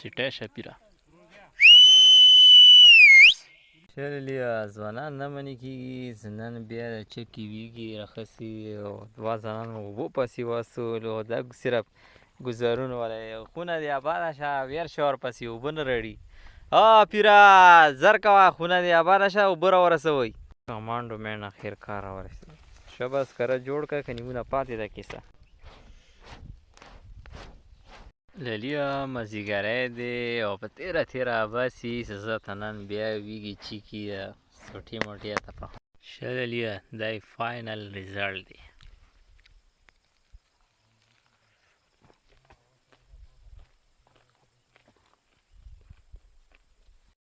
سیټه شپیره شللیا ځوانان نه منې کېږي، نن بیا د چکې ویږي راخسي او دوه ځوانان اوبو پسې واستولو، دا صرف ګزارونه ولی خونه دې آباده شه، ویر شه ورپسې اوبه نه رړي. پیره زر کوه، خونه دې آباده شه، اوبه راورسوئ. کمانډو مین اخر کار راورسېد. ښه بس کره جوړ کړه که نیمونه پاتې ده کیسه. للیه مازدیګری دی او په تیره تیره باسي زه ته نن بیا ویږي چیکي سوټي موټي ته په ښه للیه دا یې فاینل ریزلټ دی.